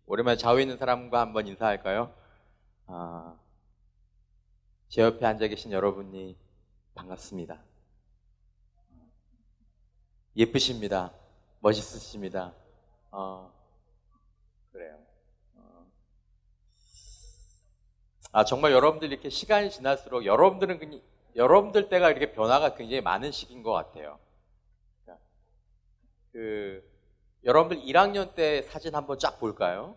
오랜만에 좌우에 있는 사람과 한번 인사할까요? 아, 제 옆에 앉아 계신 여러분이 반갑습니다. 예쁘십니다. 멋있으십니다. 어, 그래요. 어, 정말 여러분들 이렇게 시간이 지날수록 여러분들 때가 이렇게 변화가 굉장히 많은 시기인 것 같아요. 그러니까 그, 여러분들 1학년 때 사진 한번 쫙 볼까요?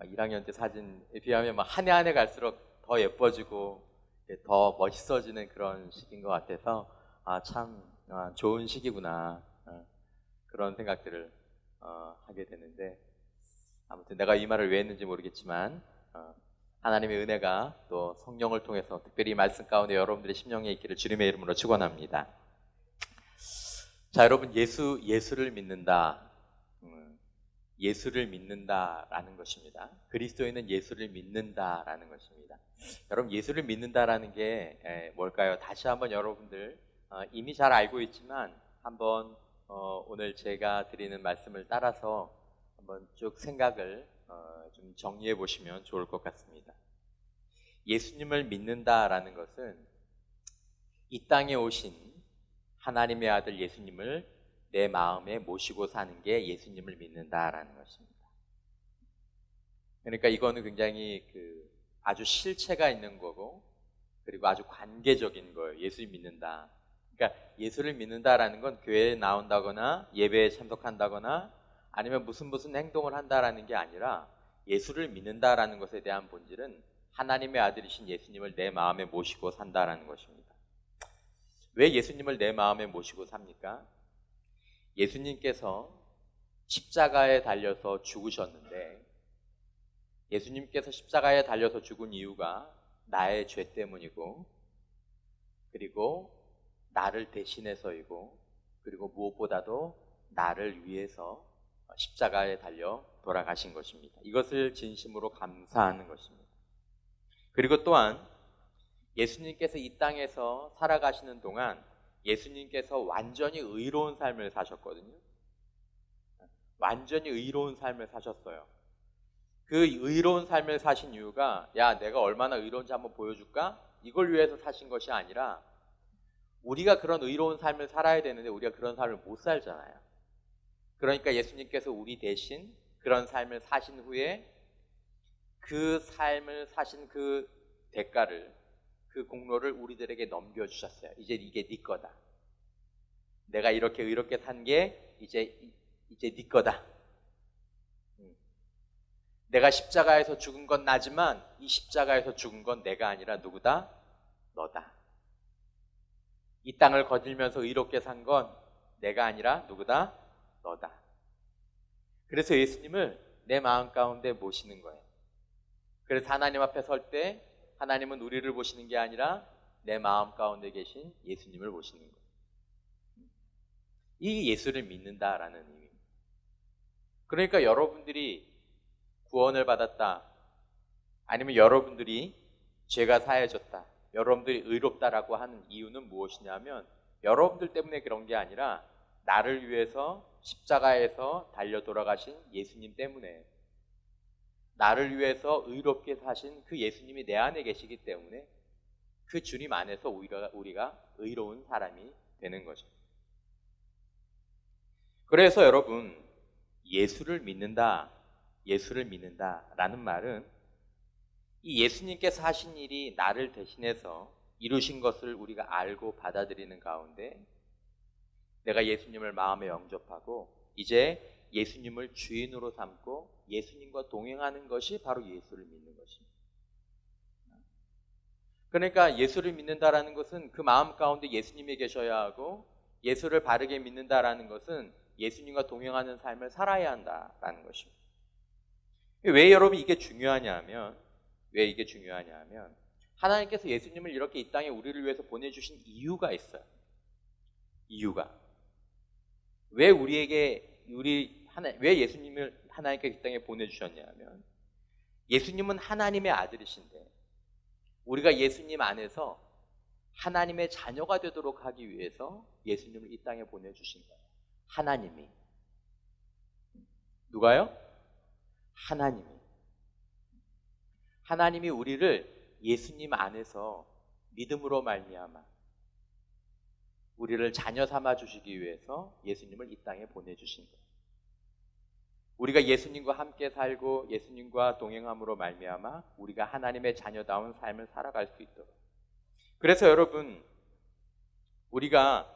1학년 때 사진에 비하면 한 해 한 해 갈수록 더 예뻐지고 더 멋있어지는 그런 시기인 것 같아서 참 좋은 시기구나 그런 생각들을 하게 되는데, 아무튼 내가 이 말을 왜 했는지 모르겠지만 하나님의 은혜가 또 성령을 통해서 특별히 이 말씀 가운데 여러분들의 심령에 있기를 주님의 이름으로 축원합니다. 자, 여러분, 예수를 믿는다. 예수를 믿는다라는 것입니다. 그리스도인은 예수를 믿는다라는 것입니다. 여러분, 예수를 믿는다라는 게 뭘까요? 다시 한번 여러분들 이미 잘 알고 있지만 한번 오늘 제가 드리는 말씀을 따라서 한번 쭉 생각을 좀 정리해 보시면 좋을 것 같습니다. 예수님을 믿는다라는 것은 이 땅에 오신 하나님의 아들 예수님을 내 마음에 모시고 사는 게 예수님을 믿는다라는 것입니다. 그러니까 이거는 굉장히 아주 실체가 있는 거고, 그리고 아주 관계적인 거예요. 예수를 믿는다. 그러니까 예수를 믿는다라는 건 교회에 나온다거나 예배에 참석한다거나 아니면 무슨 행동을 한다라는 게 아니라, 예수를 믿는다라는 것에 대한 본질은 하나님의 아들이신 예수님을 내 마음에 모시고 산다라는 것입니다. 왜 예수님을 내 마음에 모시고 삽니까? 예수님께서 십자가에 달려서 죽으셨는데, 예수님께서 십자가에 달려서 죽은 이유가 나의 죄 때문이고, 그리고 나를 대신해서이고, 그리고 무엇보다도 나를 위해서 십자가에 달려 돌아가신 것입니다. 이것을 진심으로 감사하는 것입니다. 그리고 또한 예수님께서 이 땅에서 살아가시는 동안 예수님께서 완전히 의로운 삶을 사셨거든요. 완전히 의로운 삶을 사셨어요. 그 의로운 삶을 사신 이유가, 야, 내가 얼마나 의로운지 한번 보여줄까? 이걸 위해서 사신 것이 아니라, 우리가 그런 의로운 삶을 살아야 되는데 우리가 그런 삶을 못 살잖아요. 그러니까 예수님께서 우리 대신 그런 삶을 사신 후에 그 삶을 사신 그 대가를, 그 공로를 우리들에게 넘겨주셨어요. 이제 이게 네 거다. 내가 이렇게 의롭게 산 게 이제 네 거다. 내가 십자가에서 죽은 건 나지만 이 십자가에서 죽은 건 내가 아니라 누구다? 너다. 이 땅을 거닐면서 의롭게 산 건 내가 아니라 누구다? 너다. 그래서 예수님을 내 마음 가운데 모시는 거예요. 그래서 하나님 앞에 설 때 하나님은 우리를 보시는 게 아니라 내 마음 가운데 계신 예수님을 보시는 거예요. 이 예수를 믿는다라는 의미입니다. 그러니까 여러분들이 구원을 받았다, 아니면 여러분들이 죄가 사해졌다, 여러분들이 의롭다라고 하는 이유는 무엇이냐면, 여러분들 때문에 그런 게 아니라 나를 위해서 십자가에서 달려 돌아가신 예수님 때문에, 나를 위해서 의롭게 사신 그 예수님이 내 안에 계시기 때문에 그 주님 안에서 우리가 의로운 사람이 되는 거죠. 그래서 여러분, 예수를 믿는다라는 말은 이 예수님께서 하신 일이 나를 대신해서 이루신 것을 우리가 알고 받아들이는 가운데, 내가 예수님을 마음에 영접하고 이제 예수님을 주인으로 삼고 예수님과 동행하는 것이 바로 예수를 믿는 것입니다. 그러니까 예수를 믿는다라는 것은 그 마음 가운데 예수님이 계셔야 하고, 예수를 바르게 믿는다라는 것은 예수님과 동행하는 삶을 살아야 한다라는 것입니다. 왜 여러분 이게 중요하냐면, 하나님께서 예수님을 이렇게 이 땅에 우리를 위해서 보내주신 이유가 있어요. 이유가. 왜 왜 예수님을 하나님께서 이 땅에 보내주셨냐면, 예수님은 하나님의 아들이신데 우리가 예수님 안에서 하나님의 자녀가 되도록 하기 위해서 예수님을 이 땅에 보내주신 거예요. 하나님이. 누가요? 하나님이 우리를 예수님 안에서 믿음으로 말미암아 우리를 자녀 삼아 주시기 위해서 예수님을 이 땅에 보내주신 거예요. 우리가 예수님과 함께 살고 예수님과 동행함으로 말미암아 우리가 하나님의 자녀다운 삶을 살아갈 수 있도록. 그래서 여러분, 우리가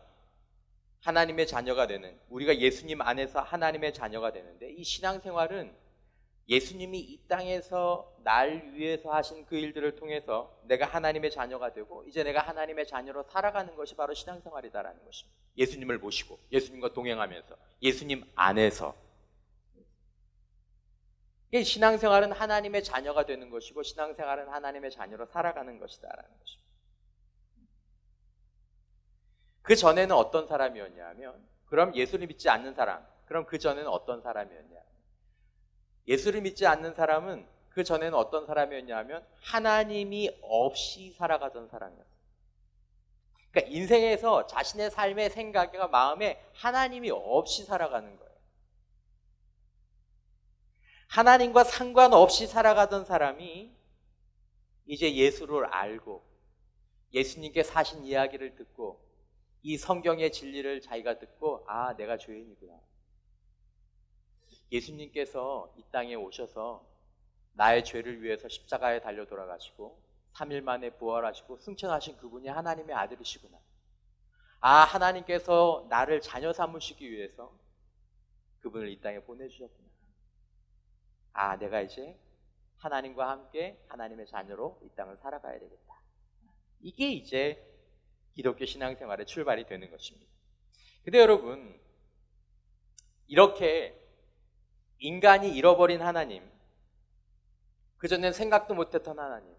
하나님의 자녀가 되는, 우리가 예수님 안에서 하나님의 자녀가 되는데, 이 신앙생활은 예수님이 이 땅에서 날 위해서 하신 그 일들을 통해서 내가 하나님의 자녀가 되고 이제 내가 하나님의 자녀로 살아가는 것이 바로 신앙생활이다라는 것입니다. 예수님을 모시고 예수님과 동행하면서 예수님 안에서. 신앙생활은 하나님의 자녀가 되는 것이고 신앙생활은 하나님의 자녀로 살아가는 것이다라는 것입니다. 그 전에는 어떤 사람이었냐면, 그럼 예수를 믿지 않는 사람, 그럼 그 전에는 어떤 사람이었냐? 예수를 믿지 않는 사람은 그 전에는 어떤 사람이었냐면 하나님이 없이 살아가던 사람이었어요. 그러니까 인생에서 자신의 삶의 생각과 마음에 하나님이 없이 살아가는 거예요. 하나님과 상관없이 살아가던 사람이 이제 예수를 알고 예수님께 사신 이야기를 듣고 이 성경의 진리를 자기가 듣고, 아, 내가 죄인이구나. 예수님께서 이 땅에 오셔서 나의 죄를 위해서 십자가에 달려 돌아가시고 3일 만에 부활하시고 승천하신 그분이 하나님의 아들이시구나. 아, 하나님께서 나를 자녀 삼으시기 위해서 그분을 이 땅에 보내주셨구나. 아, 내가 이제 하나님과 함께 하나님의 자녀로 이 땅을 살아가야 되겠다. 이게 이제 기독교 신앙생활의 출발이 되는 것입니다. 근데 여러분, 이렇게 인간이 잃어버린 하나님, 그전엔 생각도 못했던 하나님,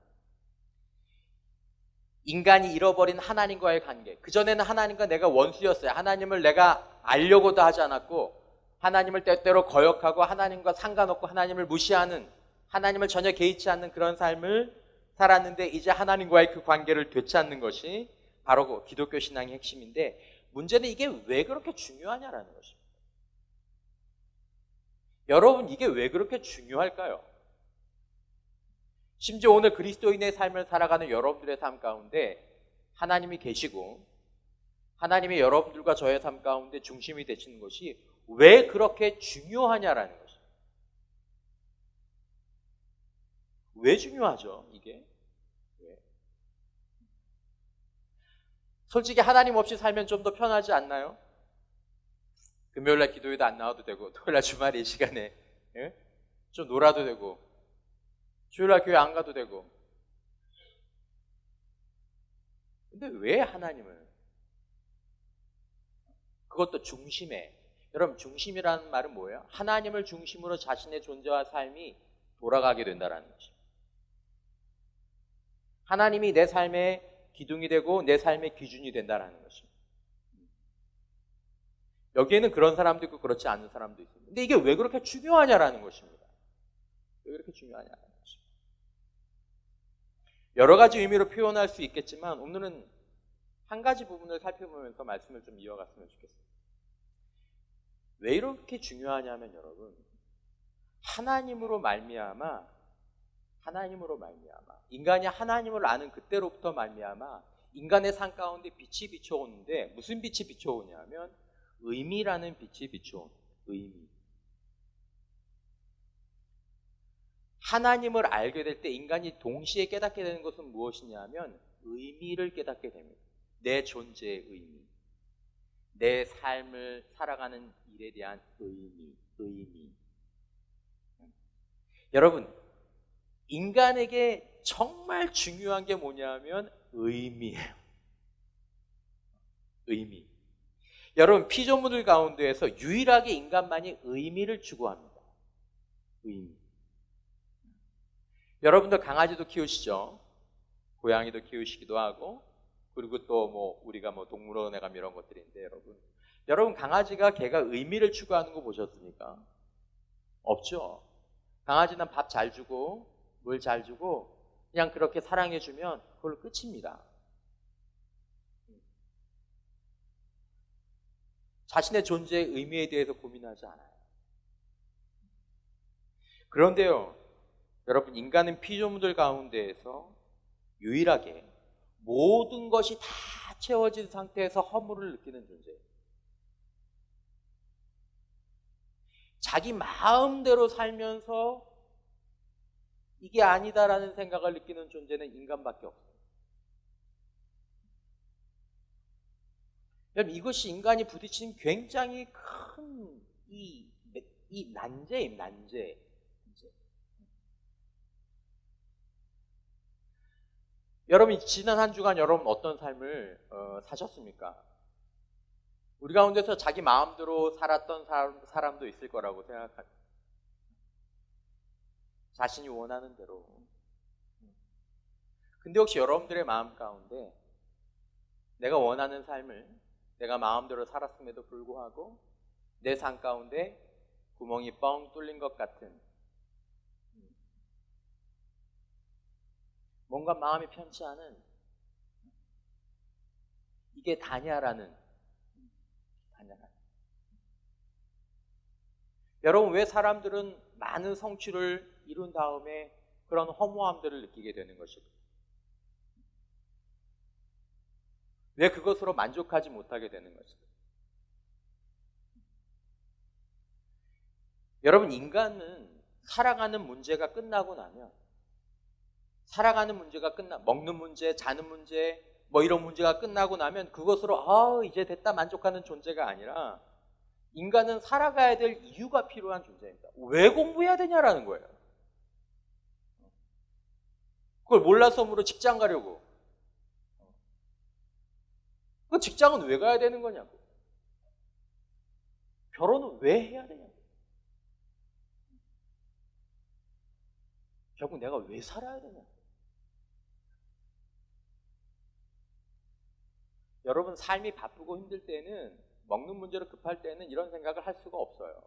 인간이 잃어버린 하나님과의 관계, 그전에는 하나님과 내가 원수였어요. 하나님을 내가 알려고도 하지 않았고 하나님을 때때로 거역하고 하나님과 상관없고 하나님을 무시하는, 하나님을 전혀 개의치 않는 그런 삶을 살았는데 이제 하나님과의 그 관계를 되찾는 것이 바로 그 기독교 신앙의 핵심인데, 문제는 이게 왜 그렇게 중요하냐라는 것입니다. 여러분, 이게 왜 그렇게 중요할까요? 심지어 오늘 그리스도인의 삶을 살아가는 여러분들의 삶 가운데 하나님이 계시고 하나님이 여러분들과 저의 삶 가운데 중심이 되시는 것이 왜 그렇게 중요하냐라는 것입니다. 왜 중요하죠, 이게? 왜? 솔직히 하나님 없이 살면 좀 더 편하지 않나요? 금요일날 기도회도 안 나와도 되고 토요일날 주말에 이 시간에 좀 놀아도 되고 주일날 교회 안 가도 되고. 근데 왜 하나님을, 그것도 중심에, 여러분 중심이라는 말은 뭐예요? 하나님을 중심으로 자신의 존재와 삶이 돌아가게 된다는 것입니다. 하나님이 내 삶의 기둥이 되고 내 삶의 기준이 된다는 것입니다. 여기에는 그런 사람도 있고 그렇지 않은 사람도 있습니다. 근데 이게 왜 그렇게 중요하냐라는 것입니다. 왜 그렇게 중요하냐라는 것입니다. 여러 가지 의미로 표현할 수 있겠지만 오늘은 한 가지 부분을 살펴보면서 말씀을 좀 이어갔으면 좋겠습니다. 왜 이렇게 중요하냐면 여러분, 하나님으로 말미암아 인간이 하나님을 아는 그때로부터 말미암아 인간의 삶 가운데 빛이 비춰오는데, 무슨 빛이 비춰오냐면 의미라는 빛이 비춰온 의미. 하나님을 알게 될 때 인간이 동시에 깨닫게 되는 것은 무엇이냐면 의미를 깨닫게 됩니다. 내 존재의 의미, 내 삶을 살아가는 일에 대한 의미. 여러분, 인간에게 정말 중요한 게 뭐냐면 의미예요. 의미. 여러분, 피조물들 가운데에서 유일하게 인간만이 의미를 추구합니다. 의미. 여러분들 강아지도 키우시죠? 고양이도 키우시기도 하고, 그리고 또 우리가 동물원에 가면 이런 것들인데, 여러분 강아지가 걔가 의미를 추구하는 거 보셨습니까? 없죠. 강아지는 밥 잘 주고 물 잘 주고 그냥 그렇게 사랑해 주면 그걸로 끝입니다. 자신의 존재의 의미에 대해서 고민하지 않아요. 그런데요, 여러분, 인간은 피조물들 가운데에서 유일하게 모든 것이 다 채워진 상태에서 허물을 느끼는 존재예요. 자기 마음대로 살면서 이게 아니다라는 생각을 느끼는 존재는 인간밖에 없어요. 여러분, 이것이 인간이 부딪히는 굉장히 큰 이 난제임, 난제. 여러분, 지난 한 주간 여러분 어떤 삶을 사셨습니까? 우리 가운데서 자기 마음대로 살았던 사람도 있을 거라고 생각합니다. 자신이 원하는 대로. 근데 혹시 여러분들의 마음 가운데 내가 원하는 삶을 내가 마음대로 살았음에도 불구하고 내 삶 가운데 구멍이 뻥 뚫린 것 같은, 뭔가 마음이 편치 않은, 이게 다냐라는. 여러분, 왜 사람들은 많은 성취를 이룬 다음에 그런 허무함들을 느끼게 되는 것일까? 왜 그것으로 만족하지 못하게 되는 것일까? 여러분, 인간은 살아가는 문제가 끝나고 나면, 먹는 문제, 자는 문제, 뭐 이런 문제가 끝나고 나면 그것으로 이제 됐다 만족하는 존재가 아니라, 인간은 살아가야 될 이유가 필요한 존재입니다. 왜 공부해야 되냐라는 거예요. 그걸 몰라서므로 직장 가려고. 그 직장은 왜 가야 되는 거냐고. 결혼은 왜 해야 되냐고. 결국 내가 왜 살아야 되냐고. 여러분, 삶이 바쁘고 힘들 때는, 먹는 문제로 급할 때는 이런 생각을 할 수가 없어요.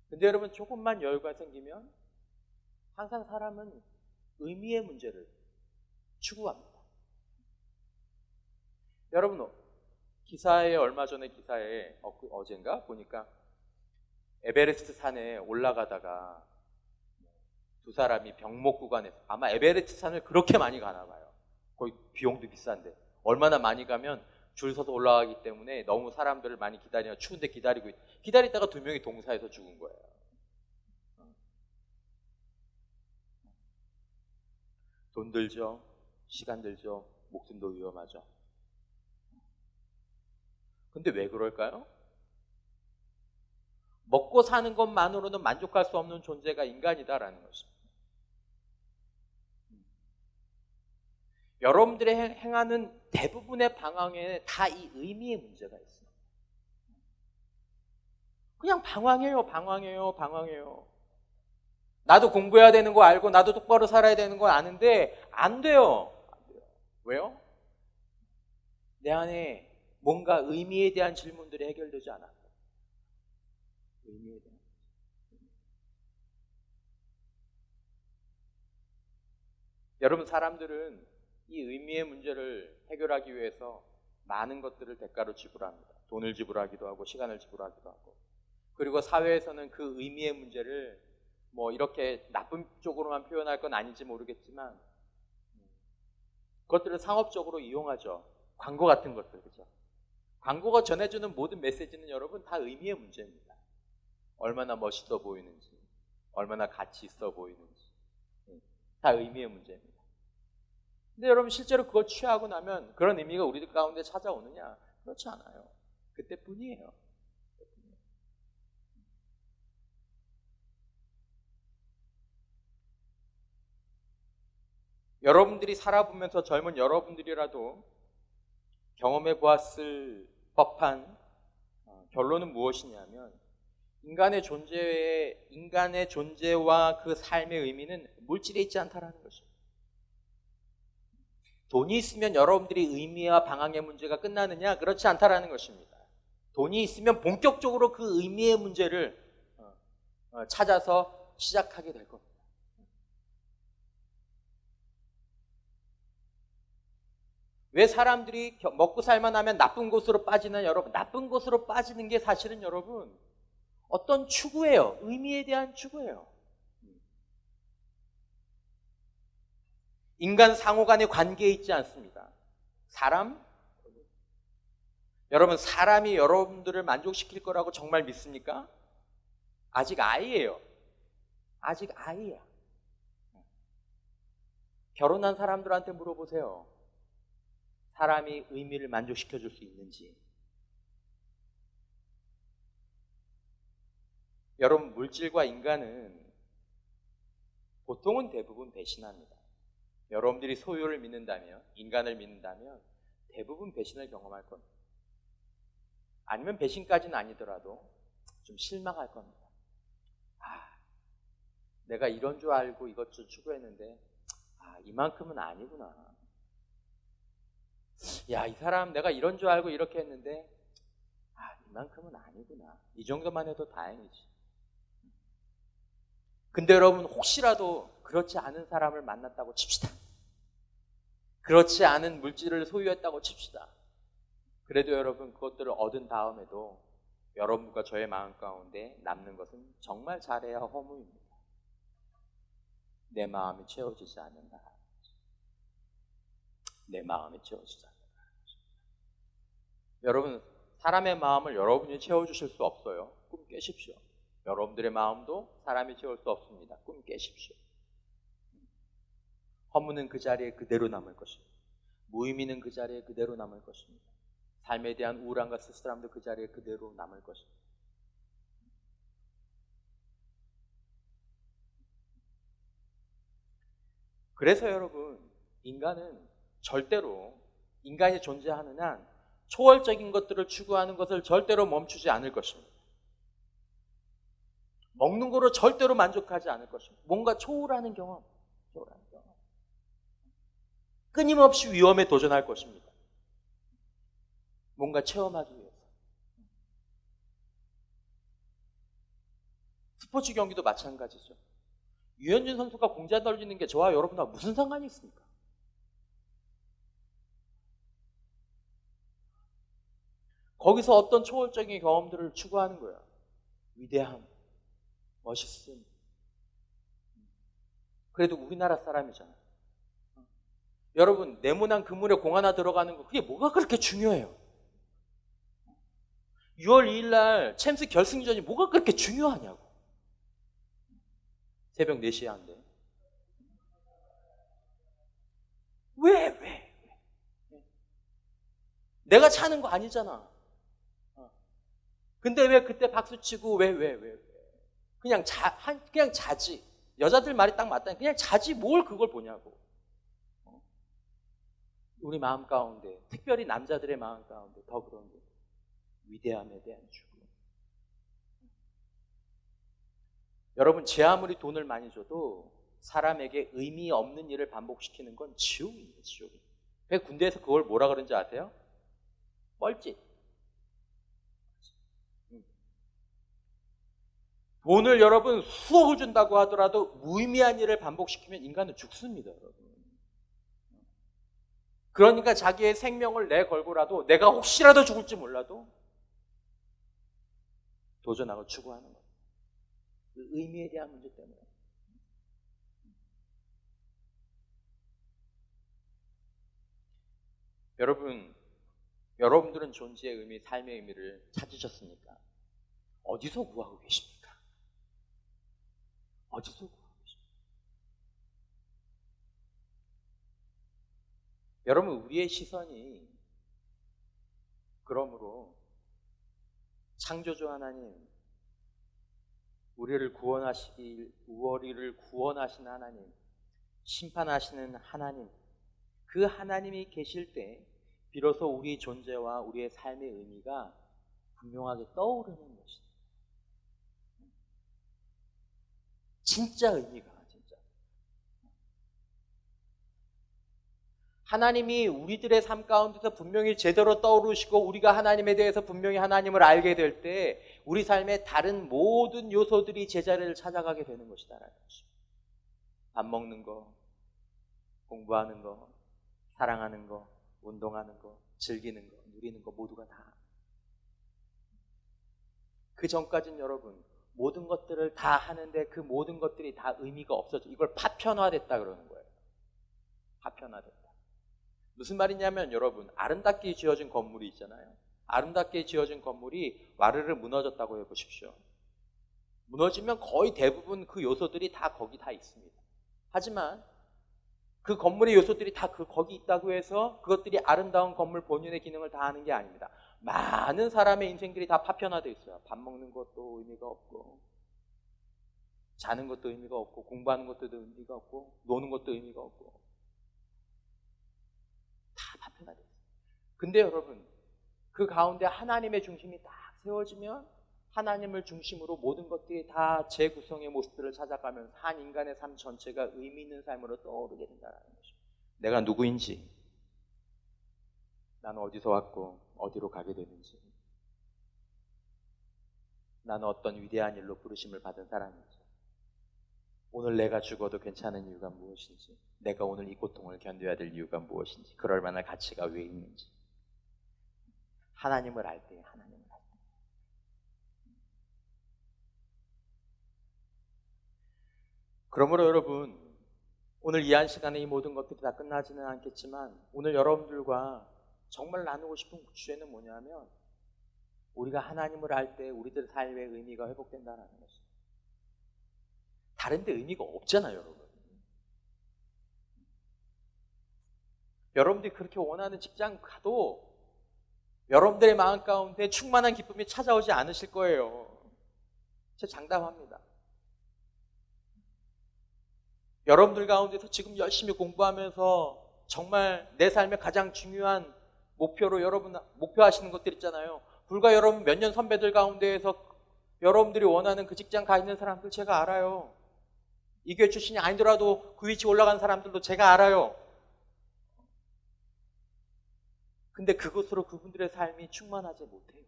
근데 여러분, 조금만 여유가 생기면 항상 사람은 의미의 문제를 추구합니다. 여러분, 얼마 전에 기사에 어젠가 보니까 에베레스트 산에 올라가다가 두 사람이 병목 구간에서, 아마 에베레스트 산을 그렇게 많이 가나 봐요. 거기 비용도 비싼데 얼마나 많이 가면 줄 서서 올라가기 때문에 너무 사람들을 많이 추운데 기다리다가 두 명이 동사에서 죽은 거예요. 돈 들죠, 시간 들죠, 목숨도 위험하죠. 근데 왜 그럴까요? 먹고 사는 것만으로는 만족할 수 없는 존재가 인간이다라는 것입니다. 여러분들이 행하는 대부분의 방황에 다 이 의미의 문제가 있어요. 그냥 방황해요. 나도 공부해야 되는 거 알고 나도 똑바로 살아야 되는 거 아는데 안 돼요. 왜요? 내 안에 뭔가 의미에 대한 질문들이 해결되지 않았다. 의미에 대한. 여러분, 사람들은 이 의미의 문제를 해결하기 위해서 많은 것들을 대가로 지불합니다. 돈을 지불하기도 하고 시간을 지불하기도 하고. 그리고 사회에서는 그 의미의 문제를 뭐 이렇게 나쁜 쪽으로만 표현할 건 아닌지 모르겠지만 그것들을 상업적으로 이용하죠. 광고 같은 것들, 그죠? 광고가 전해주는 모든 메시지는 여러분 다 의미의 문제입니다. 얼마나 멋있어 보이는지, 얼마나 가치 있어 보이는지, 다 의미의 문제입니다. 근데 여러분, 실제로 그걸 취하고 나면 그런 의미가 우리들 가운데 찾아오느냐? 그렇지 않아요. 그때뿐이에요. 여러분들이 살아보면서 젊은 여러분들이라도 경험해 보았을 법한 결론은 무엇이냐면, 인간의 존재와 그 삶의 의미는 물질에 있지 않다라는 것입니다. 돈이 있으면 여러분들이 의미와 방황의 문제가 끝나느냐? 그렇지 않다라는 것입니다. 돈이 있으면 본격적으로 그 의미의 문제를 찾아서 시작하게 될 겁니다. 왜 사람들이 먹고 살만 하면 나쁜 곳으로 빠지나? 여러분, 나쁜 곳으로 빠지는 게 사실은 여러분 어떤 추구예요. 의미에 대한 추구예요. 인간 상호 간의 관계에 있지 않습니다. 여러분, 사람이 여러분들을 만족시킬 거라고 정말 믿습니까? 아직 아이예요. 아직 아이야. 결혼한 사람들한테 물어보세요. 사람이 의미를 만족시켜 줄 수 있는지. 여러분, 물질과 인간은 보통은 대부분 배신합니다. 여러분들이 소유를 믿는다면, 인간을 믿는다면 대부분 배신을 경험할 겁니다. 아니면 배신까지는 아니더라도 좀 실망할 겁니다. 내가 이런 줄 알고 이것 좀 추구했는데 이만큼은 아니구나. 야, 이 사람 내가 이런 줄 알고 이렇게 했는데 이만큼은 아니구나. 이 정도만 해도 다행이지. 근데 여러분, 혹시라도 그렇지 않은 사람을 만났다고 칩시다. 그렇지 않은 물질을 소유했다고 칩시다. 그래도 여러분, 그것들을 얻은 다음에도 여러분과 저의 마음 가운데 남는 것은 정말 잘해야 허무입니다. 내 마음이 채워지지 않는다. 내 마음이 채워지지 않는다. 여러분, 사람의 마음을 여러분이 채워주실 수 없어요. 꿈 깨십시오. 여러분들의 마음도 사람이 채울 수 없습니다. 꿈 깨십시오. 허무는 그 자리에 그대로 남을 것입니다. 무의미는 그 자리에 그대로 남을 것입니다. 삶에 대한 우울함과 쓸쓸함도 그 자리에 그대로 남을 것입니다. 그래서 여러분, 인간이 존재하는 한 초월적인 것들을 추구하는 것을 절대로 멈추지 않을 것입니다. 먹는 거로 절대로 만족하지 않을 것입니다. 뭔가 초월하는 경험. 끊임없이 위험에 도전할 것입니다. 뭔가 체험하기 위해서. 스포츠 경기도 마찬가지죠. 유현진 선수가 공자 던지는 게 저와 여러분과 무슨 상관이 있습니까? 거기서 어떤 초월적인 경험들을 추구하는 거야. 위대함, 멋있음. 그래도 우리나라 사람이잖아요. 여러분, 네모난 그물에 공 하나 들어가는 거, 그게 뭐가 그렇게 중요해요? 6월 2일 날 챔스 결승전이 뭐가 그렇게 중요하냐고. 새벽 4시에 한대. 왜? 내가 차는 거 아니잖아. 근데 왜 그때 박수치고 왜? 그냥 자지. 여자들 말이 딱 맞다. 그냥 자지 뭘 그걸 보냐고. 우리 마음 가운데, 특별히 남자들의 마음 가운데 더 그런 게 위대함에 대한 추구. 여러분, 제 아무리 돈을 많이 줘도 사람에게 의미 없는 일을 반복시키는 건 지옥입니다. 지옥. 군대에서 그걸 뭐라 그러는지 아세요? 뻘짓. 돈을 여러분 수억을 준다고 하더라도 무의미한 일을 반복시키면 인간은 죽습니다. 여러분. 그러니까 자기의 생명을 내걸고라도 내가 혹시라도 죽을지 몰라도 도전하고 추구하는 거예요. 그 의미에 대한 문제 때문에. 여러분들은 존재의 의미, 삶의 의미를 찾으셨습니까? 어디서 구하고 계십니까? 어디서 구하고 계십니까? 여러분, 우리의 시선이 그러므로 창조주 하나님, 우리를 구원하신 하나님, 심판하시는 하나님, 그 하나님이 계실 때 비로소 우리 존재와 우리의 삶의 의미가 분명하게 떠오르는 것입니다. 진짜 의미가 진짜. 하나님이 우리들의 삶 가운데서 분명히 제대로 떠오르시고 우리가 하나님에 대해서 분명히 하나님을 알게 될 때 우리 삶의 다른 모든 요소들이 제자리를 찾아가게 되는 것이다라는 것입니다. 밥 먹는 거, 공부하는 거, 사랑하는 거, 운동하는 거, 즐기는 거, 누리는 거 모두가 다. 그 전까지는 여러분 모든 것들을 다 하는데 그 모든 것들이 다 의미가 없어져. 이걸 파편화됐다 그러는 거예요. 파편화됐다. 무슨 말이냐면 여러분, 아름답게 지어진 건물이 있잖아요. 아름답게 지어진 건물이 와르르 무너졌다고 해보십시오. 무너지면 거의 대부분 그 요소들이 다 거기 다 있습니다. 하지만 그 건물의 요소들이 다 거기 있다고 해서 그것들이 아름다운 건물 본연의 기능을 다 하는 게 아닙니다. 많은 사람의 인생들이 다 파편화되어 있어요. 밥 먹는 것도 의미가 없고, 자는 것도 의미가 없고, 공부하는 것도 의미가 없고, 노는 것도 의미가 없고, 다 파편화되어 있어요. 근데 여러분, 그 가운데 하나님의 중심이 딱 세워지면 하나님을 중심으로 모든 것들이 다 재구성의 모습들을 찾아가면서 한 인간의 삶 전체가 의미 있는 삶으로 떠오르게 된다는 것입니다. 내가 누구인지, 나는 어디서 왔고 어디로 가게 되는지, 나는 어떤 위대한 일로 부르심을 받은 사람인지, 오늘 내가 죽어도 괜찮은 이유가 무엇인지, 내가 오늘 이 고통을 견뎌야 될 이유가 무엇인지, 그럴 만한 가치가 왜 있는지, 하나님을 알 때, 하나님을 알 때. 그러므로 여러분, 오늘 이 한 시간에 이 모든 것들이 다 끝나지는 않겠지만 오늘 여러분들과 정말 나누고 싶은 주제는 뭐냐면, 우리가 하나님을 알 때 우리들 삶의 의미가 회복된다는 것입니다. 다른 데 의미가 없잖아요, 여러분. 여러분들이 그렇게 원하는 직장 가도 여러분들의 마음 가운데 충만한 기쁨이 찾아오지 않으실 거예요. 제가 장담합니다. 여러분들 가운데서 지금 열심히 공부하면서 정말 내 삶의 가장 중요한 목표로 여러분 목표하시는 것들 있잖아요. 불과 여러분 몇 년 선배들 가운데에서 여러분들이 원하는 그 직장 가 있는 사람들 제가 알아요. 이 교회 출신이 아니더라도 그 위치 올라간 사람들도 제가 알아요. 근데 그것으로 그분들의 삶이 충만하지 못해요.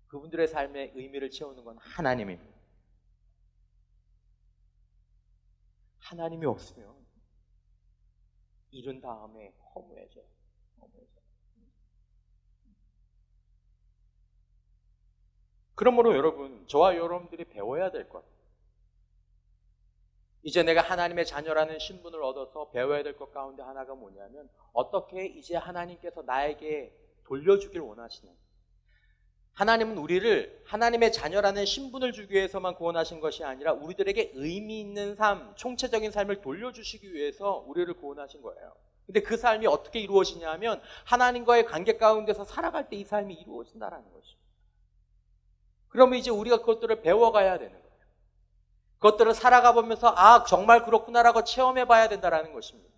그분들의 삶의 의미를 채우는 건 하나님입니다. 하나님이 없으면 이룬 다음에 허무해져요. 그러므로 여러분, 저와 여러분들이 배워야 될 것, 이제 내가 하나님의 자녀라는 신분을 얻어서 배워야 될 것 가운데 하나가 뭐냐면, 어떻게 이제 하나님께서 나에게 돌려주길 원하시는, 하나님은 우리를 하나님의 자녀라는 신분을 주기 위해서만 구원하신 것이 아니라 우리들에게 의미 있는 삶, 총체적인 삶을 돌려주시기 위해서 우리를 구원하신 거예요. 근데 그 삶이 어떻게 이루어지냐 하면 하나님과의 관계 가운데서 살아갈 때 이 삶이 이루어진다는 것입니다. 그러면 이제 우리가 그것들을 배워가야 되는 거예요. 그것들을 살아가 보면서 아, 정말 그렇구나라고 체험해 봐야 된다는 것입니다.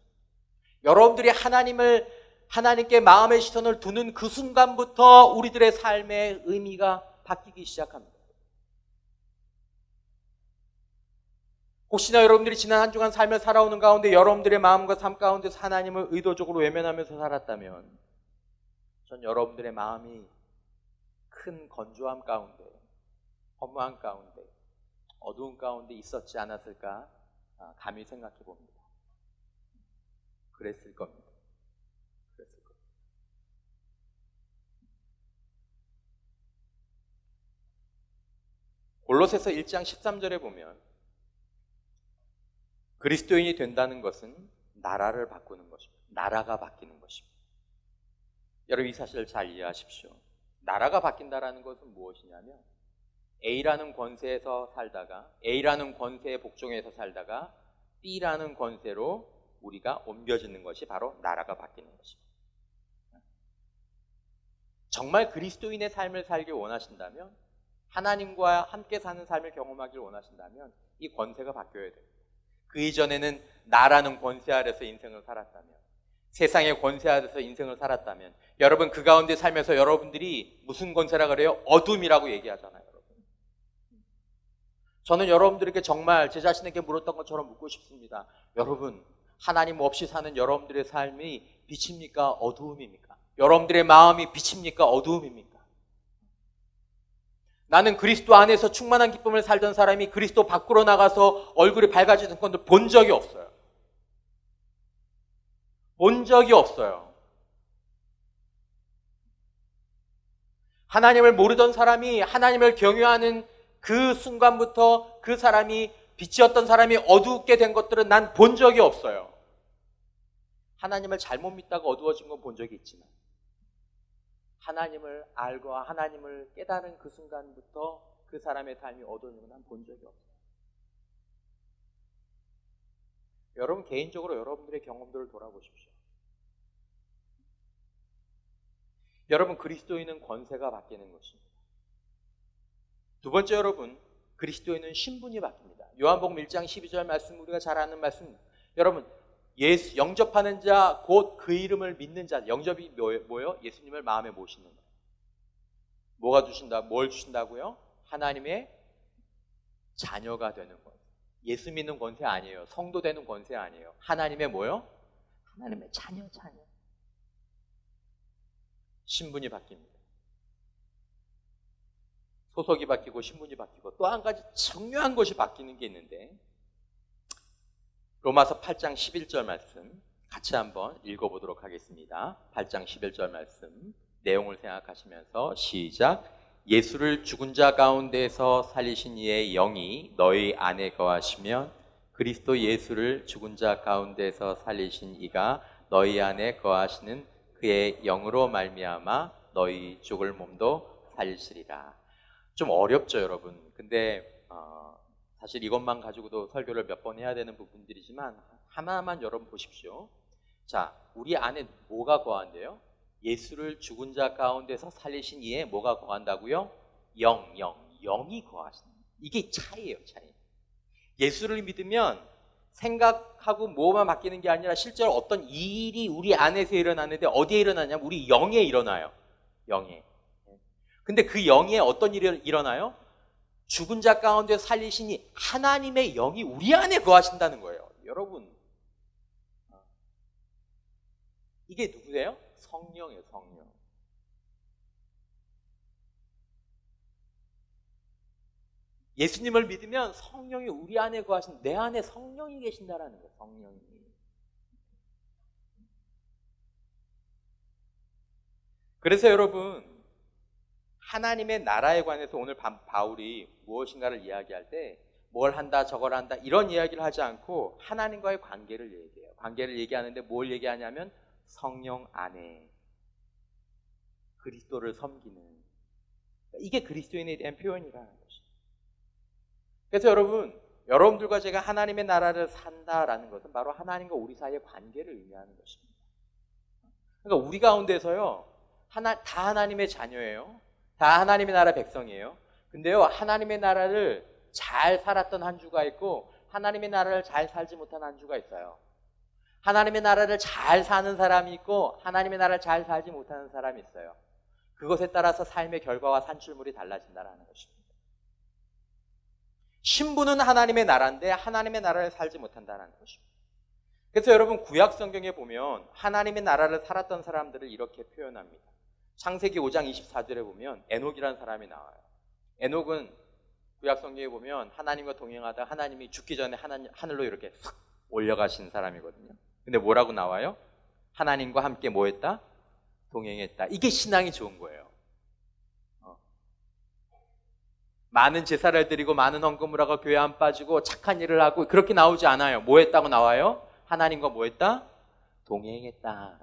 여러분들이 하나님께 마음의 시선을 두는 그 순간부터 우리들의 삶의 의미가 바뀌기 시작합니다. 혹시나 여러분들이 지난 한 주간 삶을 살아오는 가운데 여러분들의 마음과 삶 가운데서 하나님을 의도적으로 외면하면서 살았다면, 전 여러분들의 마음이 큰 건조함 가운데, 허무한 가운데, 어두운 가운데 있었지 않았을까 감히 생각해 봅니다. 그랬을 겁니다. 골로새서 1장 13절에 보면 그리스도인이 된다는 것은 나라를 바꾸는 것입니다. 나라가 바뀌는 것입니다. 여러분, 이 사실을 잘 이해하십시오. 나라가 바뀐다는 것은 무엇이냐면, A라는 권세에서 살다가, A라는 권세에 복종해서 살다가 B라는 권세로 우리가 옮겨지는 것이 바로 나라가 바뀌는 것입니다. 정말 그리스도인의 삶을 살길 원하신다면, 하나님과 함께 사는 삶을 경험하길 원하신다면 이 권세가 바뀌어야 돼요. 그 이전에는 나라는 권세 아래서 인생을 살았다면, 세상의 권세 아래서 인생을 살았다면, 여러분 그 가운데 살면서 여러분들이 무슨 권세라 그래요? 어둠이라고 얘기하잖아요. 여러분. 저는 여러분들에게 정말 제 자신에게 물었던 것처럼 묻고 싶습니다. 여러분, 하나님 없이 사는 여러분들의 삶이 빛입니까? 어두움입니까? 여러분들의 마음이 빛입니까? 어두움입니까? 나는 그리스도 안에서 충만한 기쁨을 살던 사람이 그리스도 밖으로 나가서 얼굴이 밝아지는 건 본 적이 없어요. 본 적이 없어요. 하나님을 모르던 사람이 하나님을 경외하는 그 순간부터 그 사람이 빛이었던 사람이 어둡게 된 것들은 난 본 적이 없어요. 하나님을 잘못 믿다가 어두워진 건 본 적이 있지만 하나님을 알고 하나님을 깨달은 그 순간부터 그 사람의 삶이 어두워진 건 난 본 적이 없어요. 여러분 개인적으로 여러분들의 경험들을 돌아보십시오. 여러분 그리스도인은 권세가 바뀌는 것입니다. 두 번째 여러분 그리스도인은 신분이 바뀝니다. 요한복음 1장 12절 말씀 우리가 잘 아는 말씀. 여러분 예수 영접하는 자 곧 그 이름을 믿는 자. 영접이 뭐예요? 예수님을 마음에 모시는 거예요. 뭐가 주신다? 뭘 주신다고요? 하나님의 자녀가 되는 거예요. 예수 믿는 권세 아니에요. 성도 되는 권세 아니에요. 하나님의 뭐요? 하나님의 자녀. 신분이 바뀝니다. 소속이 바뀌고 신분이 바뀌고 또 한 가지 중요한 것이 바뀌는 게 있는데 로마서 8장 11절 말씀 같이 한번 읽어보도록 하겠습니다. 8장 11절 말씀 내용을 생각하시면서 시작. 예수를 죽은 자 가운데서 살리신 이의 영이 너희 안에 거하시면 그리스도 예수를 죽은 자 가운데서 살리신 이가 너희 안에 거하시는 그의 영으로 말미암아 너희 죽을 몸도 살리시리라. 좀 어렵죠 여러분. 근데 사실 이것만 가지고도 설교를 몇 번 해야 되는 부분들이지만 하나만 여러분 보십시오. 자, 우리 안에 뭐가 거한대요? 예수를 죽은 자 가운데서 살리신 이에 뭐가 거한다고요? 영이 거하신다. 이게 차이예요, 차이. 예수를 믿으면 생각하고 뭐만 바뀌는 게 아니라 실제로 어떤 일이 우리 안에서 일어나는데 어디에 일어나냐면 우리 영에 일어나요. 영에. 근데 그 영에 어떤 일이 일어나요? 죽은 자 가운데 살리시니 하나님의 영이 우리 안에 거하신다는 거예요. 여러분 이게 누구예요? 성령이에요. 성령. 예수님을 믿으면 성령이 우리 안에 거하신 내 안에 성령이 계신다라는 거예요. 성령이. 그래서 여러분 하나님의 나라에 관해서 오늘 바울이 무엇인가를 이야기할 때 뭘 한다 저걸 한다 이런 이야기를 하지 않고 하나님과의 관계를 얘기해요. 관계를 얘기하는데 뭘 얘기하냐면 성령 안에 그리스도를 섬기는 이게 그리스도인에 대한 표현이라는 것이죠. 그래서 여러분들과 제가 하나님의 나라를 산다라는 것은 바로 하나님과 우리 사이의 관계를 의미하는 것입니다. 그러니까 우리 가운데서요 다 하나님의 자녀예요. 다 하나님의 나라 백성이에요. 근데요 하나님의 나라를 잘 살았던 한 주가 있고 하나님의 나라를 잘 살지 못한 한 주가 있어요. 하나님의 나라를 잘 사는 사람이 있고 하나님의 나라를 잘 살지 못하는 사람이 있어요. 그것에 따라서 삶의 결과와 산출물이 달라진다는 것입니다. 신분은 하나님의 나라인데 하나님의 나라를 살지 못한다는 것입니다. 그래서 여러분 구약 성경에 보면 하나님의 나라를 살았던 사람들을 이렇게 표현합니다. 창세기 5장 24절에 보면 에녹이라는 사람이 나와요. 에녹은 구약 성경에 보면 하나님과 동행하다 하나님이 죽기 전에 하늘로 이렇게 싹 올려가신 사람이거든요. 근데 뭐라고 나와요? 하나님과 함께 뭐 했다? 동행했다. 이게 신앙이 좋은 거예요. 많은 제사를 드리고 많은 헌금을 하고 교회 안 빠지고 착한 일을 하고 그렇게 나오지 않아요. 뭐 했다고 나와요? 하나님과 뭐 했다? 동행했다.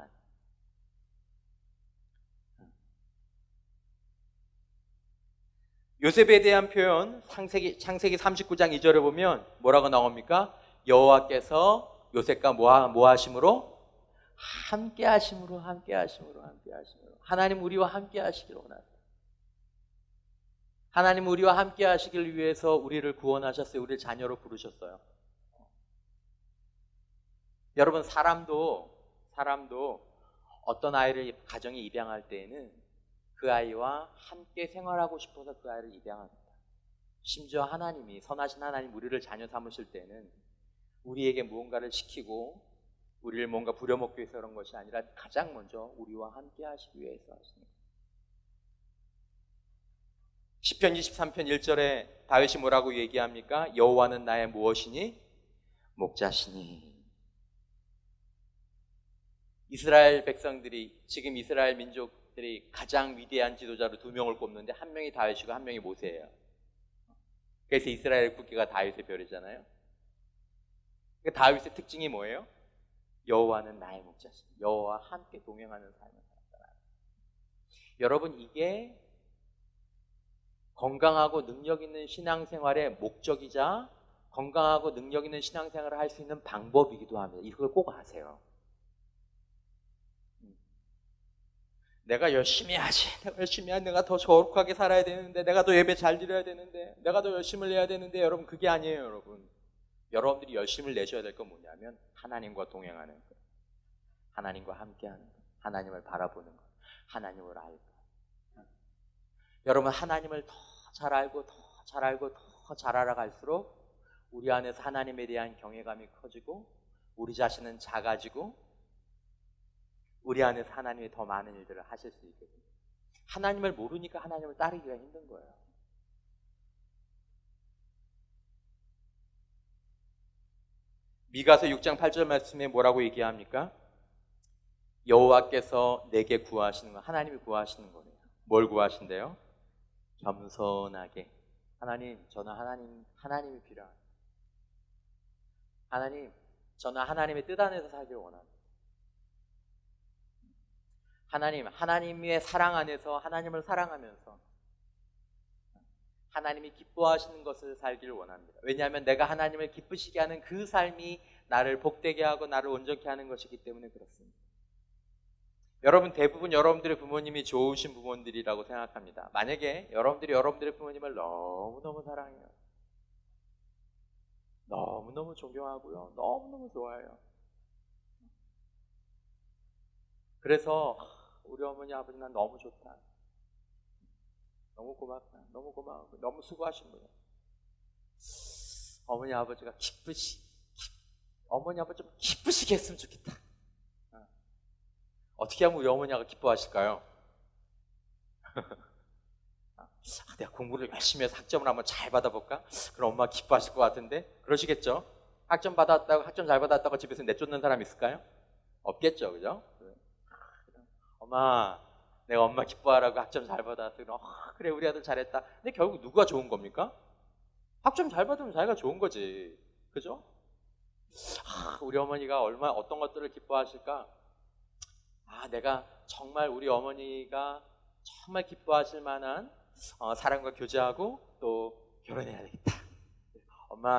요셉에 대한 표현 창세기 39장 2절에 보면 뭐라고 나옵니까? 여호와께서 요셉과 뭐 하심으로? 함께 하심으로 하나님 우리와 함께 하시기를 원하세요. 하나님 우리와 함께 하시길 위해서 우리를 구원하셨어요. 우리를 자녀로 부르셨어요. 여러분 사람도 어떤 아이를 가정에 입양할 때에는 그 아이와 함께 생활하고 싶어서 그 아이를 입양합니다. 심지어 하나님이 선하신 하나님 우리를 자녀 삼으실 때는 우리에게 무언가를 시키고 우리를 뭔가 부려먹기 위해서 그런 것이 아니라 가장 먼저 우리와 함께 하시기 위해서 하십니다. 시편 23편 1절에 다윗이 뭐라고 얘기합니까? 여호와는 나의 무엇이니? 목자시니. 이스라엘 백성들이 지금 이스라엘 민족들이 가장 위대한 지도자로 두 명을 꼽는데 한 명이 다윗이고 한 명이 모세예요. 그래서 이스라엘 국기가 다윗의 별이잖아요. 그러니까 다윗의 특징이 뭐예요? 여호와는 나의 목자시니 여호와와 함께 동행하는 삶을 살았다. 여러분, 이게 건강하고 능력 있는 신앙생활의 목적이자 건강하고 능력 있는 신앙생활을 할 수 있는 방법이기도 합니다. 이걸 꼭 아세요. 내가 열심히 하지, 내가 열심히 하지, 내가 더 거룩하게 살아야 되는데, 내가 더 예배 잘 드려야 되는데, 내가 더 열심을 내야 되는데, 여러분, 그게 아니에요, 여러분. 여러분들이 열심을 내셔야 될 건 뭐냐면 하나님과 동행하는 것, 하나님과 함께하는 것, 하나님을 바라보는 것, 하나님을 알고. 여러분, 하나님을 더 잘 알고 더 잘 알고 더 잘 알아갈수록 우리 안에서 하나님에 대한 경외감이 커지고 우리 자신은 작아지고 우리 안에서 하나님이 더 많은 일들을 하실 수 있거든요. 하나님을 모르니까 하나님을 따르기가 힘든 거예요. 미가서 6장 8절 말씀에 뭐라고 얘기합니까? 여호와께서 내게 구하시는 건 하나님이 구하시는 거예요. 뭘 구하신대요? 겸손하게. 하나님, 저는 하나님이 필요합니다. 하나님, 저는 하나님의 뜻 안에서 살기를 원합니다. 하나님, 하나님의 사랑 안에서 하나님을 사랑하면서 하나님이 기뻐하시는 것을 살기를 원합니다. 왜냐하면 내가 하나님을 기쁘시게 하는 그 삶이 나를 복되게 하고 나를 온전케 하는 것이기 때문에 그렇습니다. 여러분, 대부분 여러분들의 부모님이 좋으신 부모님들이라고 생각합니다. 만약에 여러분들이 여러분들의 부모님을 너무너무 사랑해요. 너무너무 존경하고요. 너무너무 좋아해요. 그래서 우리 어머니 아버지 난 너무 좋다. 너무 고맙다. 너무 고마워. 너무 수고하신 분이야. 어머니 아버지가 어머니 아버지 좀 기쁘시게 했으면 좋겠다. 어떻게 하면 우리 어머니가 기뻐하실까요? 내가 공부를 열심히 해서 학점을 한번 잘 받아볼까? 그럼 엄마 기뻐하실 것 같은데? 그러시겠죠? 학점 잘 받았다고 집에서 내쫓는 사람 있을까요? 없겠죠, 그죠? 엄마, 내가 엄마 기뻐하라고 학점 잘 받았어. 그래, 우리 아들 잘했다. 근데 결국 누가 좋은 겁니까? 학점 잘 받으면 자기가 좋은 거지. 그죠? 우리 어머니가 어떤 것들을 기뻐하실까? 내가 정말 우리 어머니가 정말 기뻐하실 만한 사람과 교제하고 또 결혼해야 되겠다.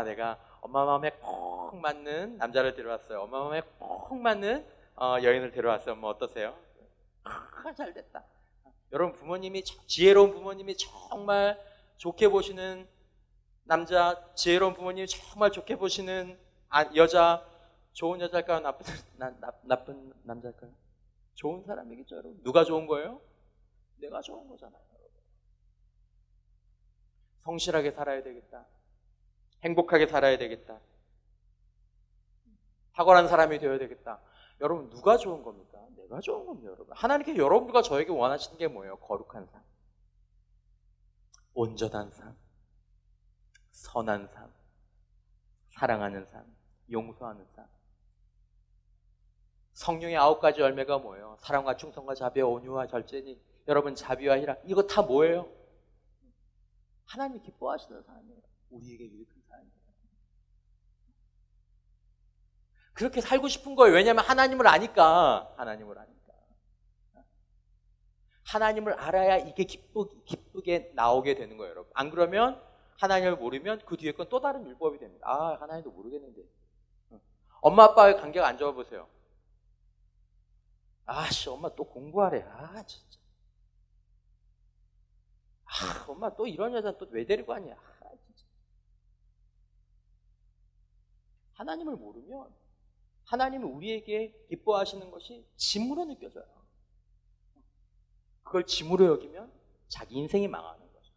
내가 엄마 마음에 꼭 맞는 남자를 데려왔어요. 엄마 마음에 꼭 맞는 여인을 데려왔어요. 엄마 어떠세요? 잘 됐다. 여러분, 지혜로운 부모님이 정말 좋게 보시는 남자, 지혜로운 부모님이 정말 좋게 보시는 여자, 좋은 여자일까요? 나쁜 남자일까요? 좋은 사람이겠죠, 여러분. 누가 좋은 거예요? 내가 좋은 거잖아요, 여러분. 성실하게 살아야 되겠다. 행복하게 살아야 되겠다. 탁월한 사람이 되어야 되겠다. 여러분, 누가 좋은 겁니까? 내가 좋은 겁니다, 여러분. 하나님께서 여러분들과 저에게 원하시는 게 뭐예요? 거룩한 삶, 온전한 삶, 선한 삶, 사랑하는 삶, 용서하는 삶. 성령의 9가지 열매가 뭐예요? 사랑과 충성과 자비와 온유와 절제니. 여러분, 자비와 희락, 이거 다 뭐예요? 하나님이 기뻐하시는 삶이에요. 우리에게 유익한 삶이에요. 그렇게 살고 싶은 거예요. 왜냐하면 하나님을 아니까. 하나님을 알아야 이게 기쁘게 나오게 되는 거예요, 여러분. 안 그러면 하나님을 모르면 그 뒤에 건 또 다른 율법이 됩니다. 하나님도 모르겠는데. 엄마 아빠의 관계가 안 좋아 보세요. 엄마 또 공부하래. 진짜. 엄마 또 이런 여자 또 왜 데리고 왔냐. 진짜. 하나님을 모르면 하나님은 우리에게 기뻐하시는 것이 짐으로 느껴져요. 그걸 짐으로 여기면 자기 인생이 망하는 거죠.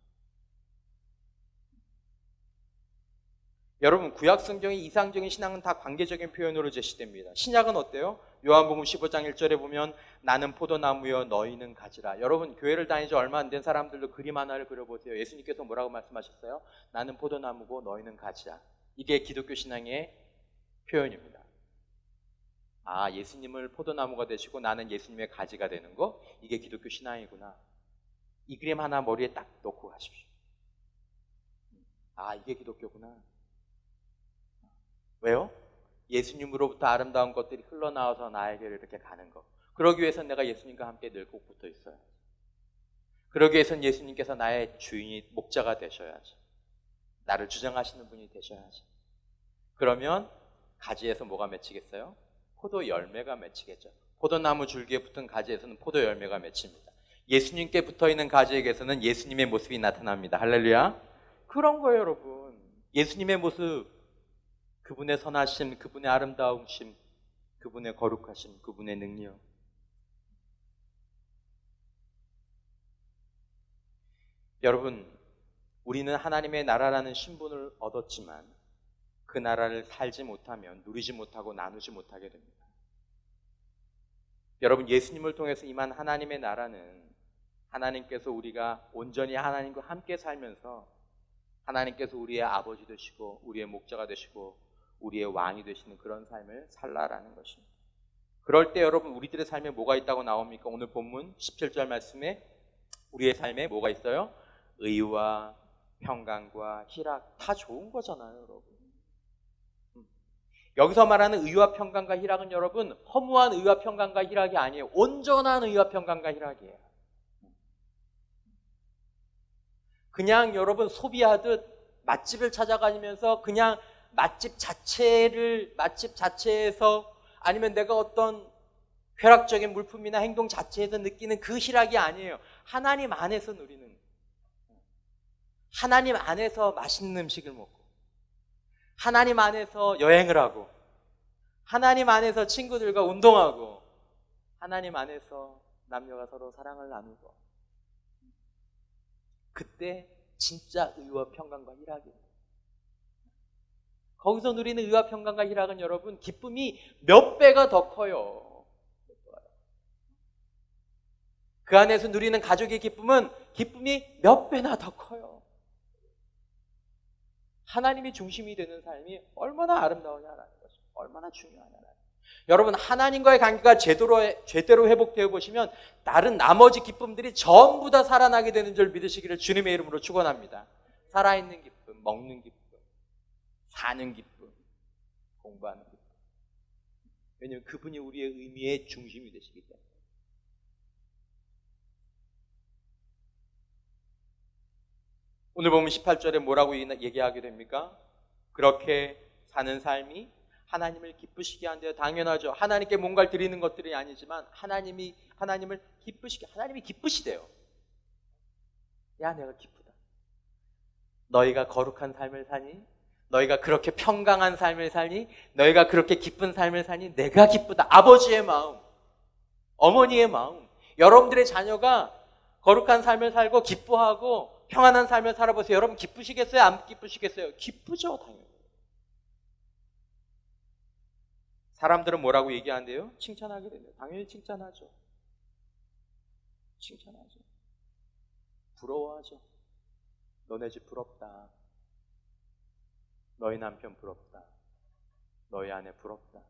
여러분, 구약 성경의 이상적인 신앙은 다 관계적인 표현으로 제시됩니다. 신약은 어때요? 요한복음 15장 1절에 보면 나는 포도나무여 너희는 가지라. 여러분, 교회를 다닌 지 얼마 안 된 사람들도 그림 하나를 그려보세요. 예수님께서 뭐라고 말씀하셨어요? 나는 포도나무고 너희는 가지라. 이게 기독교 신앙의 표현입니다. 예수님을 포도나무가 되시고 나는 예수님의 가지가 되는 거, 이게 기독교 신앙이구나. 이 그림 하나 머리에 딱 놓고 가십시오. 아, 이게 기독교구나. 왜요? 예수님으로부터 아름다운 것들이 흘러나와서 나에게로 이렇게 가는 거. 그러기 위해서는 내가 예수님과 함께 늘 꼭 붙어 있어야지. 그러기 위해서는 예수님께서 나의 주인이, 목자가 되셔야지. 나를 주장하시는 분이 되셔야지. 그러면 가지에서 뭐가 맺히겠어요? 포도 열매가 맺히겠죠. 포도나무 줄기에 붙은 가지에서는 포도 열매가 맺힙니다. 예수님께 붙어있는 가지에게서는 예수님의 모습이 나타납니다. 할렐루야. 그런 거예요, 여러분. 예수님의 모습, 그분의 선하심, 그분의 아름다우심, 그분의 거룩하심, 그분의 능력. 여러분, 우리는 하나님의 나라라는 신분을 얻었지만 그 나라를 살지 못하면, 누리지 못하고 나누지 못하게 됩니다. 여러분, 예수님을 통해서 임한 하나님의 나라는 하나님께서 우리가 온전히 하나님과 함께 살면서 하나님께서 우리의 아버지 되시고 우리의 목자가 되시고 우리의 왕이 되시는 그런 삶을 살라라는 것입니다. 그럴 때 여러분, 우리들의 삶에 뭐가 있다고 나옵니까? 오늘 본문 17절 말씀에 우리의 삶에 뭐가 있어요? 의와 평강과 희락, 다 좋은 거잖아요, 여러분. 여기서 말하는 의와 평강과 희락은 여러분, 허무한 의와 평강과 희락이 아니에요. 온전한 의와 평강과 희락이에요. 그냥 여러분 소비하듯 맛집을 찾아다니면서 그냥 맛집 자체에서 아니면 내가 어떤 쾌락적인 물품이나 행동 자체에서 느끼는 그 희락이 아니에요. 하나님 안에서 누리는, 하나님 안에서 맛있는 음식을 먹고, 하나님 안에서 여행을 하고, 하나님 안에서 친구들과 운동하고, 하나님 안에서 남녀가 서로 사랑을 나누고, 그때 진짜 의와 평강과 희락이에요. 거기서 누리는 의와 평강과 희락은 여러분, 기쁨이 몇 배가 더 커요. 그 안에서 누리는 가족의 기쁨은 기쁨이 몇 배나 더 커요. 하나님이 중심이 되는 삶이 얼마나 아름다우냐라는 것이, 얼마나 중요하냐라는. 여러분, 하나님과의 관계가 제대로 회복되어 보시면 다른 나머지 기쁨들이 전부 다 살아나게 되는 줄 믿으시기를 주님의 이름으로 축원합니다. 살아있는 기쁨, 먹는 기쁨, 사는 기쁨, 공부하는 기쁨. 왜냐하면 그분이 우리의 의미의 중심이 되시기 때문에. 오늘 보면 18절에 뭐라고 얘기하게 됩니까? 그렇게 사는 삶이 하나님을 기쁘시게 한대요. 당연하죠. 하나님께 뭔가를 드리는 것들이 아니지만 하나님을 기쁘시게, 하나님이 기쁘시대요. 야, 내가 기쁘다. 너희가 거룩한 삶을 사니? 너희가 그렇게 평강한 삶을 사니? 너희가 그렇게 기쁜 삶을 사니? 내가 기쁘다. 아버지의 마음, 어머니의 마음. 여러분들의 자녀가 거룩한 삶을 살고 기뻐하고 평안한 삶을 살아보세요. 여러분 기쁘시겠어요? 안 기쁘시겠어요? 기쁘죠, 당연히. 사람들은 뭐라고 얘기하는데요? 칭찬하게 돼요. 당연히 칭찬하죠. 칭찬하죠. 부러워하죠. 너네 집 부럽다. 너희 남편 부럽다. 너희 아내 부럽다.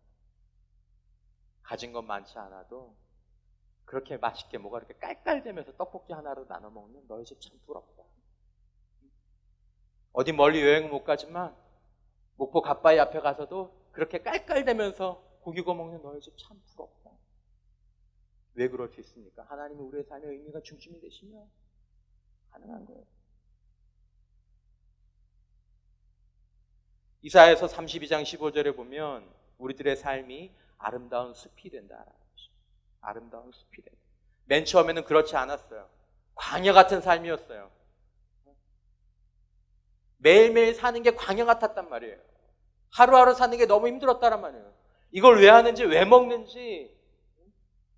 가진 건 많지 않아도 그렇게 맛있게 뭐가 이렇게 깔깔대면서 떡볶이 하나로 나눠 먹는 너희 집 참 부럽다. 어디 멀리 여행 못 가지만 목포 갓바위 앞에 가서도 그렇게 깔깔대면서 고기 구워 먹는 너희 집 참 부럽다. 왜 그럴 수 있습니까? 하나님이 우리의 삶의 의미가 중심이 되시면 가능한 거예요. 이사야서 32장 15절에 보면 우리들의 삶이 아름다운 숲이 된다라는 것이죠. 아름다운 숲이 된다. 맨 처음에는 그렇지 않았어요. 광야 같은 삶이었어요. 매일매일 사는 게 광야 같았단 말이에요. 하루하루 사는 게 너무 힘들었다란 말이에요. 이걸 왜 하는지, 왜 먹는지,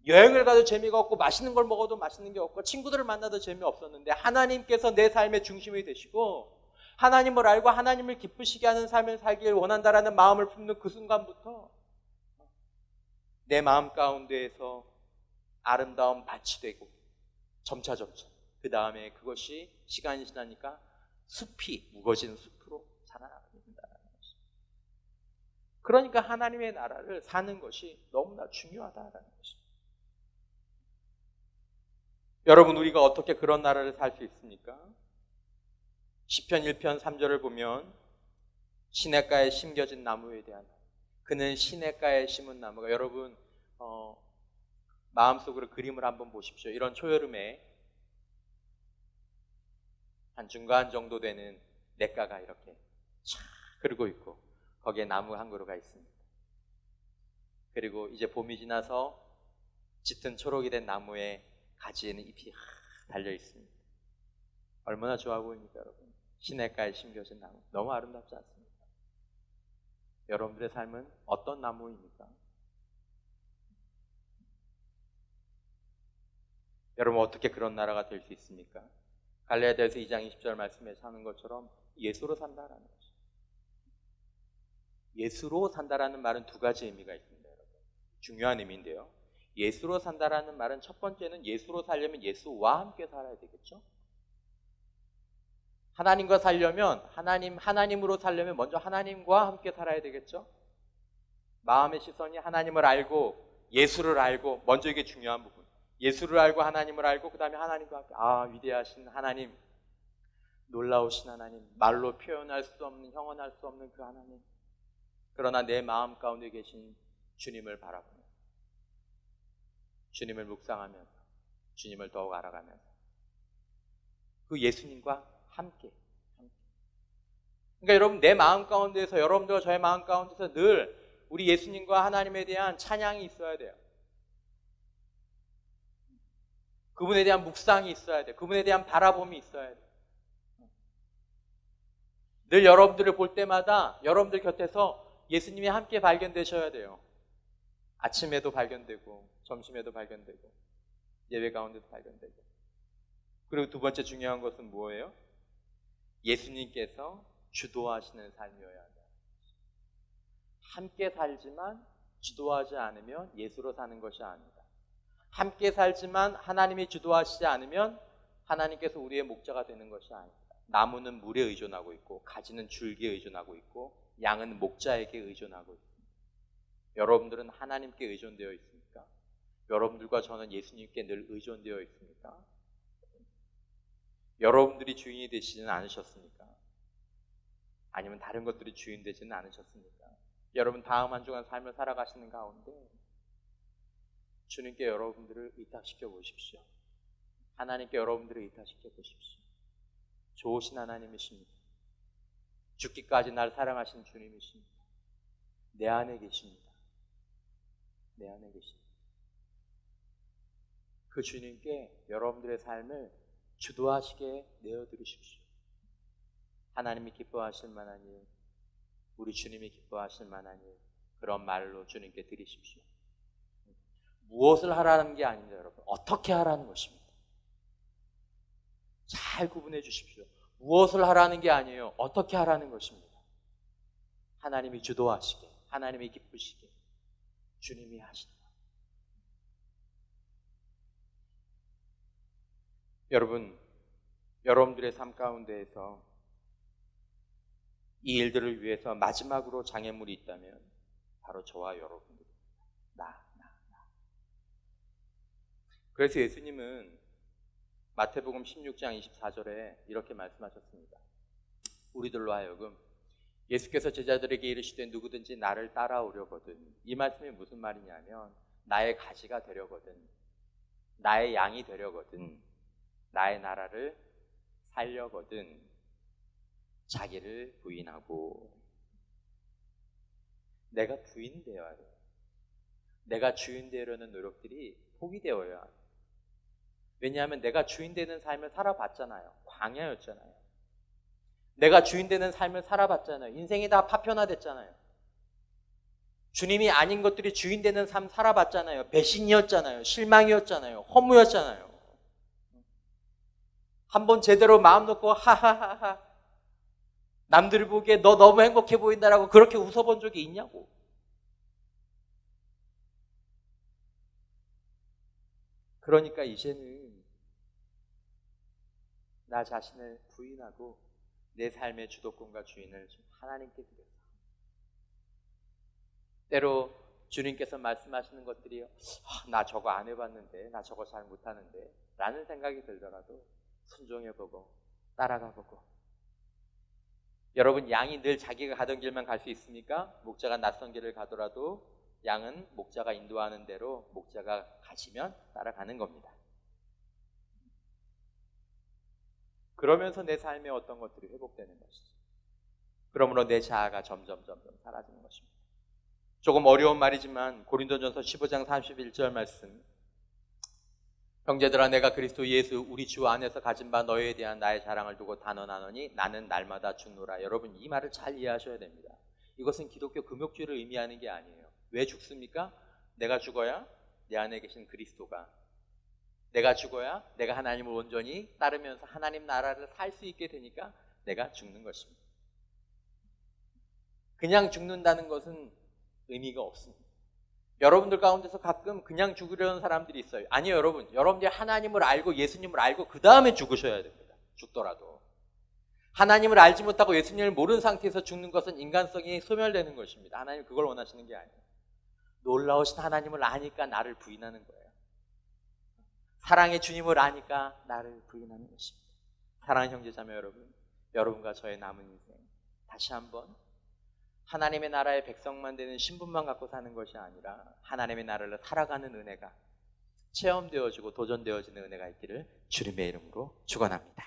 여행을 가도 재미가 없고 맛있는 걸 먹어도 맛있는 게 없고 친구들을 만나도 재미없었는데 하나님께서 내 삶의 중심이 되시고 하나님을 알고 하나님을 기쁘시게 하는 삶을 살기를 원한다라는 마음을 품는 그 순간부터 내 마음 가운데에서 아름다운 밭이 되고 점차 그 다음에 그것이 시간이 지나니까 숲이 묵어지는 숲으로 자라나게 된다는 것입니다. 그러니까 하나님의 나라를 사는 것이 너무나 중요하다는 것입니다. 여러분, 우리가 어떻게 그런 나라를 살 수 있습니까? 시편 1편 3절을 보면 시냇가에 심겨진 나무에 대한, 그는 시냇가에 심은 나무가, 여러분 마음속으로 그림을 한번 보십시오. 이런 초여름에 한 중간 정도 되는 냇가가 이렇게 쫙 흐르고 있고 거기에 나무 한 그루가 있습니다. 그리고 이제 봄이 지나서 짙은 초록이 된 나무에 가지에는 잎이 달려 있습니다. 얼마나 좋아 보입니까, 여러분? 시냇가에 심겨진 나무, 너무 아름답지 않습니까? 여러분들의 삶은 어떤 나무입니까? 여러분 어떻게 그런 나라가 될 수 있습니까? 갈라디아서 2장 20절 말씀에 사는 것처럼 예수로 산다라는 거죠. 예수로 산다라는 말은 두 가지 의미가 있습니다, 여러분. 중요한 의미인데요. 예수로 산다라는 말은 첫 번째는 예수로 살려면 예수와 함께 살아야 되겠죠. 하나님과 살려면 하나님으로 살려면 먼저 하나님과 함께 살아야 되겠죠. 마음의 시선이 하나님을 알고 예수를 알고, 먼저 이게 중요한 부분. 예수를 알고 하나님을 알고 그 다음에 하나님과 함께, 위대하신 하나님, 놀라우신 하나님, 말로 표현할 수 없는, 형언할 수 없는 그 하나님. 그러나 내 마음 가운데 계신 주님을 바라보며 주님을 묵상하면서 주님을 더욱 알아가면서 그 예수님과 함께. 그러니까 여러분, 내 마음 가운데서, 여러분들과 저의 마음 가운데서 늘 우리 예수님과 하나님에 대한 찬양이 있어야 돼요. 그분에 대한 묵상이 있어야 돼요. 그분에 대한 바라봄이 있어야 돼요. 늘 여러분들을 볼 때마다 여러분들 곁에서 예수님이 함께 발견되셔야 돼요. 아침에도 발견되고 점심에도 발견되고 예배 가운데도 발견되고. 그리고 두 번째 중요한 것은 뭐예요? 예수님께서 주도하시는 삶이어야 돼요. 함께 살지만 주도하지 않으면 예수로 사는 것이 아니다. 함께 살지만 하나님이 주도하시지 않으면 하나님께서 우리의 목자가 되는 것이 아니다. 나무는 물에 의존하고 있고 가지는 줄기에 의존하고 있고 양은 목자에게 의존하고 있습니다. 여러분들은 하나님께 의존되어 있습니까? 여러분들과 저는 예수님께 늘 의존되어 있습니까? 여러분들이 주인이 되시지는 않으셨습니까? 아니면 다른 것들이 주인 되지는 않으셨습니까? 여러분 다음 한 주간 삶을 살아가시는 가운데 주님께 여러분들을 의탁시켜 보십시오. 하나님께 여러분들을 의탁시켜 보십시오. 좋으신 하나님이십니다. 죽기까지 날 사랑하신 주님이십니다. 내 안에 계십니다. 내 안에 계십니다. 그 주님께 여러분들의 삶을 주도하시게 내어드리십시오. 하나님이 기뻐하실 만한 일, 우리 주님이 기뻐하실 만한 일, 그런 말로 주님께 드리십시오. 무엇을 하라는 게 아닙니다, 여러분. 어떻게 하라는 것입니다. 잘 구분해 주십시오. 무엇을 하라는 게 아니에요. 어떻게 하라는 것입니다. 하나님이 주도하시게, 하나님이 기쁘시게, 주님이 하신다. 여러분, 여러분들의 삶 가운데에서 이 일들을 위해서 마지막으로 장애물이 있다면 바로 저와 여러분들, 나. 그래서 예수님은 마태복음 16장 24절에 이렇게 말씀하셨습니다. 우리들로 하여금 예수께서 제자들에게 이르시되 누구든지 나를 따라오려거든. 이 말씀이 무슨 말이냐면 나의 가지가 되려거든, 나의 양이 되려거든, 나의 나라를 살려거든 자기를 부인하고. 내가 부인 되어야 돼요. 내가 주인 되려는 노력들이 포기되어야 해요. 왜냐하면 내가 주인 되는 삶을 살아봤잖아요. 광야였잖아요. 내가 주인 되는 삶을 살아봤잖아요. 인생이 다 파편화됐잖아요. 주님이 아닌 것들이 주인 되는 삶 살아봤잖아요. 배신이었잖아요. 실망이었잖아요. 허무였잖아요. 한번 제대로 마음 놓고 하하하하 남들이 보기에 너 너무 행복해 보인다라고 그렇게 웃어본 적이 있냐고. 그러니까 이제는 나 자신을 부인하고 내 삶의 주도권과 주인을 하나님께 드려서, 때로 주님께서 말씀하시는 것들이 나 저거 안 해봤는데, 나 저거 잘 못하는데 라는 생각이 들더라도 순종해보고 따라가보고 여러분, 양이 늘 자기가 가던 길만 갈 수 있습니까? 목자가 낯선 길을 가더라도 양은 목자가 인도하는 대로 목자가 가시면 따라가는 겁니다. 그러면서 내 삶의 어떤 것들이 회복되는 것이죠. 그러므로 내 자아가 점점 사라지는 것입니다. 조금 어려운 말이지만 고린도전서 15장 31절 말씀, 형제들아 내가 그리스도 예수 우리 주 안에서 가진 바 너희에 대한 나의 자랑을 두고 단언하노니 나는 날마다 죽노라. 여러분, 이 말을 잘 이해하셔야 됩니다. 이것은 기독교 금욕주의를 의미하는 게 아니에요. 왜 죽습니까? 내가 죽어야 내 안에 계신 그리스도가, 내가 죽어야 내가 하나님을 온전히 따르면서 하나님 나라를 살 수 있게 되니까 내가 죽는 것입니다. 그냥 죽는다는 것은 의미가 없습니다. 여러분들 가운데서 가끔 그냥 죽으려는 사람들이 있어요. 아니요, 여러분. 여러분들이 하나님을 알고 예수님을 알고 그 다음에 죽으셔야 됩니다. 죽더라도. 하나님을 알지 못하고 예수님을 모르는 상태에서 죽는 것은 인간성이 소멸되는 것입니다. 하나님 그걸 원하시는 게 아니에요. 놀라우신 하나님을 아니까 나를 부인하는 거예요. 사랑의 주님을 아니까 나를 부인하는 것입니다. 사랑하는 형제자매 여러분, 여러분과 저의 남은 인생 다시 한번 하나님의 나라의 백성만 되는 신분만 갖고 사는 것이 아니라 하나님의 나라를 살아가는 은혜가 체험되어지고 도전되어지는 은혜가 있기를 주님의 이름으로 축원합니다.